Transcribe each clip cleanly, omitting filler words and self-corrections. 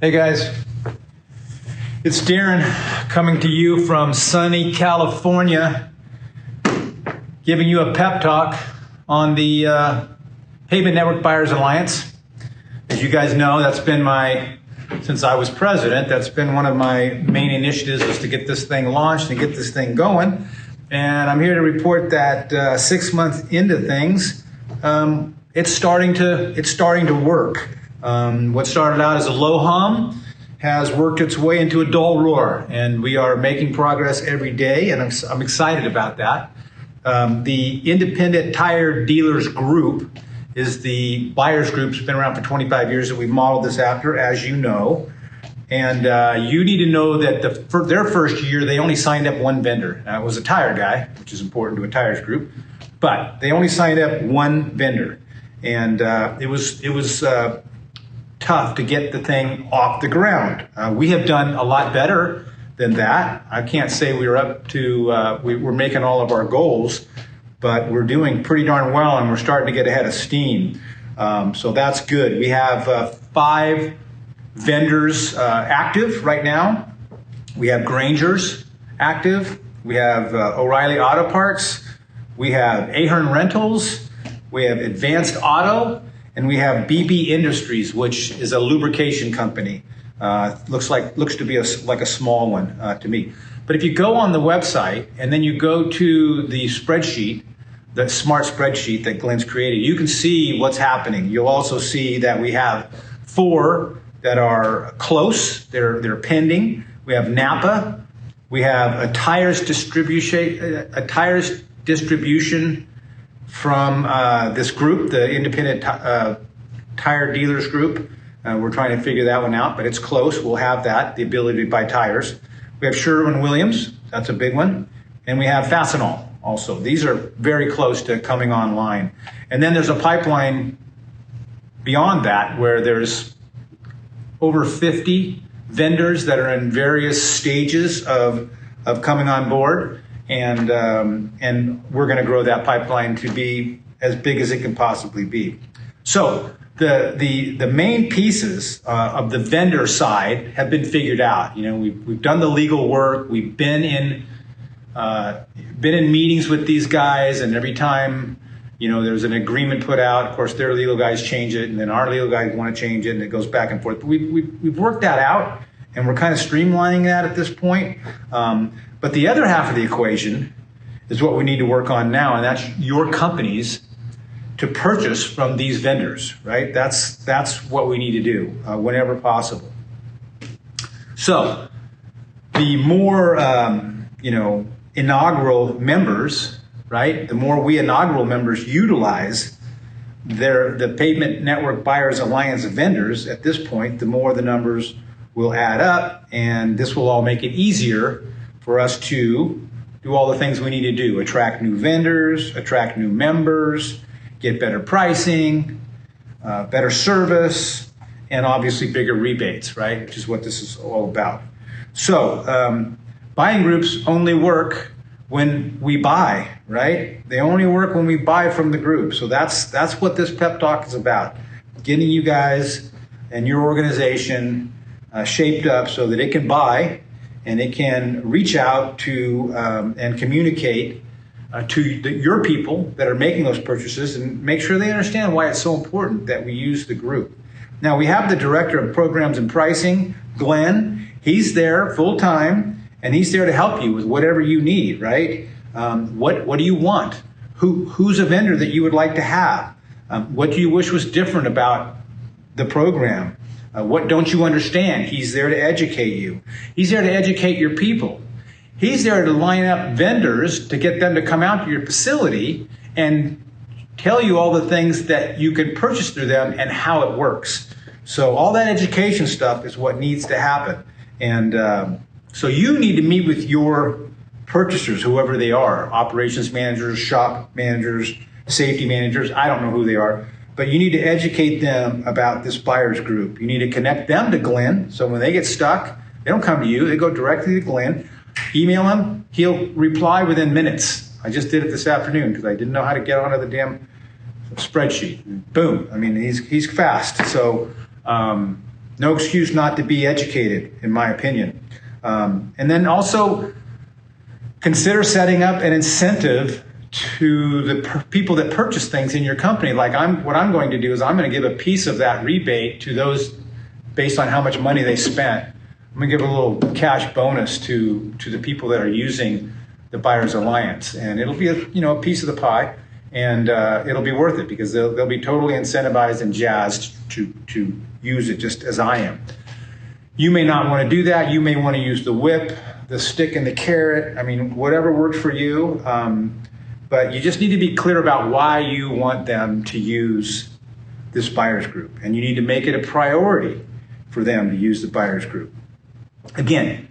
Hey guys, it's Darren coming to you from sunny California, giving you a pep talk on the Pavement Network Buyers Alliance. As you guys know, that's been since I was president, that's been one of my main initiatives, is to get this thing launched and get this thing going. And I'm here to report that 6 months into things, it's starting to work. What started out as a low hum has worked its way into a dull roar, and we are making progress every day, and I'm excited about that. The Independent Tire Dealers Group is the buyers group. It's been around for 25 years that we've modeled this after, as you know. And you need to know that for their first year, they only signed up one vendor. It was a tire guy, which is important to a tires group, but they only signed up one vendor. And it was tough to get the thing off the ground. We have done a lot better than that. I can't say we're up to, we're making all of our goals, but we're doing pretty darn well, and we're starting to get ahead of steam. So that's good. We have 5 vendors active right now. We have Granger's active. We have O'Reilly Auto Parts. We have Ahern Rentals. We have Advanced Auto. And we have BP Industries, which is a lubrication company. Looks to be like a small one to me. But if you go on the website and then you go to the spreadsheet, the smart spreadsheet that Glenn's created, you can see what's happening. You'll also see that we have 4 that are close. They're pending. We have Napa. We have a tires distribution from this group, the Independent Tire Dealers Group. We're trying to figure that one out, but it's close. We'll have that, the ability to buy tires. We have Sherwin-Williams. That's a big one. And we have Fastenal also. These are very close to coming online. And then there's a pipeline beyond that where there's over 50 vendors that are in various stages of coming on board. And we're going to grow that pipeline to be as big as it can possibly be. So the main pieces of the vendor side have been figured out. You know, we've done the legal work. We've been in meetings with these guys, and every time, you know, there's an agreement put out. Of course, their legal guys change it, and then our legal guys want to change it, and it goes back and forth. But we've worked that out, and we're kind of streamlining that at this point. But the other half of the equation is what we need to work on now, and that's your companies to purchase from these vendors, right? That's what we need to do whenever possible. So the more inaugural members, right? The more we inaugural members utilize the Pavement Network Buyers Alliance vendors at this point, the more the numbers will add up, and this will all make it easier for us to do all the things we need to do: attract new vendors, attract new members, get better pricing, better service, and obviously bigger rebates, right? Which is what this is all about. So buying groups only work when we buy, right? They only work when we buy from the group. So that's what this pep talk is about: getting you guys and your organization shaped up so that it can buy and it can reach out to and communicate to your people that are making those purchases, and make sure they understand why it's so important that we use the group. Now, we have the Director of Programs and Pricing, Glenn. He's there full time, and he's there to help you with whatever you need, right? What do you want? Who's a vendor that you would like to have? What do you wish was different about the program? What don't you understand? He's there to educate you. He's there to educate your people. He's there to line up vendors to get them to come out to your facility and tell you all the things that you can purchase through them and how it works. So all that education stuff is what needs to happen. And so you need to meet with your purchasers, whoever they are: operations managers, shop managers, safety managers. I don't know who they are. But you need to educate them about this buyers group. You need to connect them to Glenn, so when they get stuck, they don't come to you, they go directly to Glenn. Email him, he'll reply within minutes. I just did it this afternoon because I didn't know how to get onto the damn spreadsheet. Boom, I mean, he's fast. So No excuse not to be educated, in my opinion. And then also consider setting up an incentive to the people that purchase things in your company. Like what I'm going to do is I'm going to give a piece of that rebate to those based on how much money they spent. I'm going to give a little cash bonus to the people that are using the Buyers Alliance, and it'll be a piece of the pie, and it'll be worth it because they'll be totally incentivized and jazzed to use it just as I am. You may not want to do that. You may want to use the whip, the stick and the carrot. I mean, whatever works for you. But you just need to be clear about why you want them to use this buyers group. And you need to make it a priority for them to use the buyers group. Again,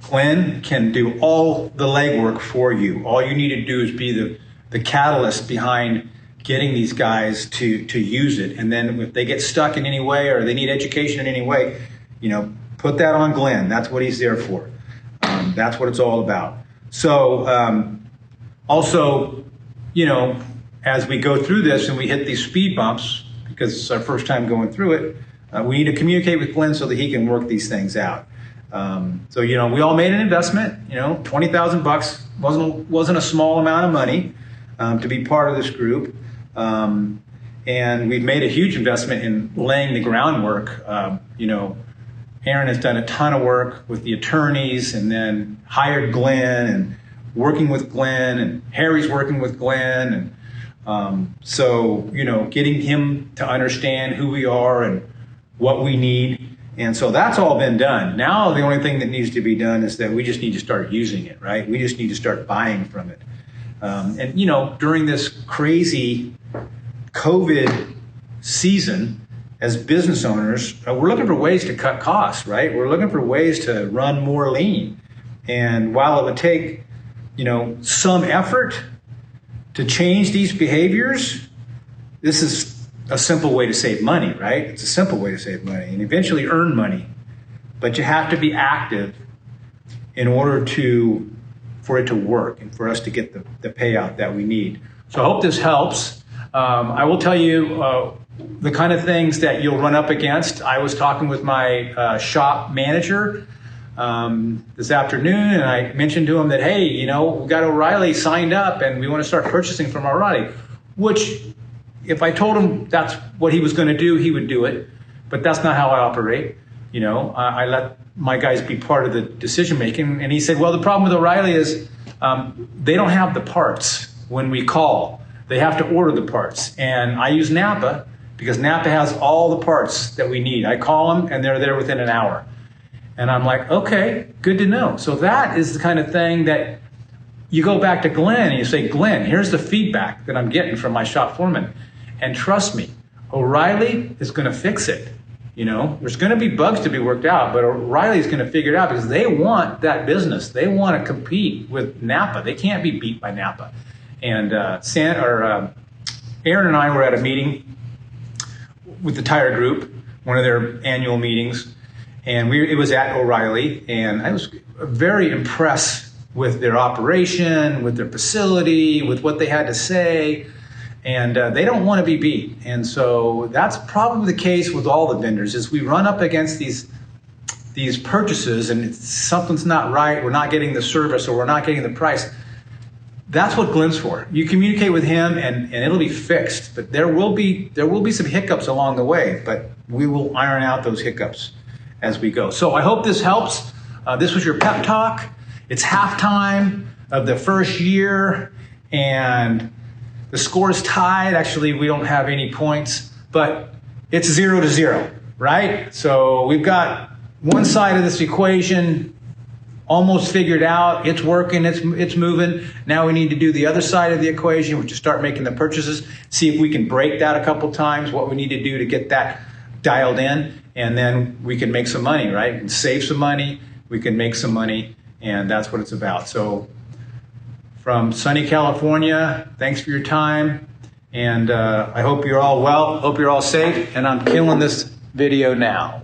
Glenn can do all the legwork for you. All you need to do is be the catalyst behind getting these guys to use it. And then if they get stuck in any way or they need education in any way, put that on Glenn. That's what he's there for. That's what it's all about. So also, as we go through this and we hit these speed bumps, because it's our first time going through it, we need to communicate with Glenn so that he can work these things out. So, we all made an investment, $20,000 wasn't a small amount of money to be part of this group. And we've made a huge investment in laying the groundwork. Aaron has done a ton of work with the attorneys and then hired Glenn and working with Glenn, and Harry's working with Glenn. And so, getting him to understand who we are and what we need. And so that's all been done. Now the only thing that needs to be done is that we just need to start using it, right? We just need to start buying from it. And during this crazy COVID season, as business owners, we're looking for ways to cut costs, right? We're looking for ways to run more lean. And while it would take, some effort to change these behaviors, this is a simple way to save money, right? It's a simple way to save money and eventually earn money. But you have to be active in order for it to work and for us to get the payout that we need. So I hope this helps. I will tell you the kind of things that you'll run up against. I was talking with my shop manager this afternoon, and I mentioned to him that, hey, we've got O'Reilly signed up and we want to start purchasing from O'Reilly, which if I told him that's what he was going to do, he would do it. But that's not how I operate. I let my guys be part of the decision making. And he said, well, the problem with O'Reilly is they don't have the parts when we call. They have to order the parts. And I use Napa because Napa has all the parts that we need. I call them and they're there within an hour. And I'm like, okay, good to know. So that is the kind of thing that you go back to Glenn and you say, Glenn, here's the feedback that I'm getting from my shop foreman. And trust me, O'Reilly is going to fix it. There's going to be bugs to be worked out, but O'Reilly's going to figure it out because they want that business. They want to compete with Napa. They can't be beat by Napa. And Aaron and I were at a meeting with the tire group, one of their annual meetings, and it was at O'Reilly, and I was very impressed with their operation, with their facility, with what they had to say. And they don't want to be beat. And so that's probably the case with all the vendors is we run up against these purchases and something's not right. We're not getting the service or we're not getting the price. That's what Glenn's for. You communicate with him and it'll be fixed. But there will be some hiccups along the way, but we will iron out those hiccups as we go. So I hope this helps. This was your pep talk. It's halftime of the first year and the score is tied. Actually, we don't have any points, but it's 0-0, right? So we've got one side of this equation almost figured out. It's working, it's moving. Now we need to do the other side of the equation, which is start making the purchases, see if we can break that a couple times, what we need to do to get that dialed in, and then we can make some money, right? We can save some money, we can make some money, and that's what it's about. So from sunny California, thanks for your time, and I hope you're all well, hope you're all safe, and I'm killing this video now.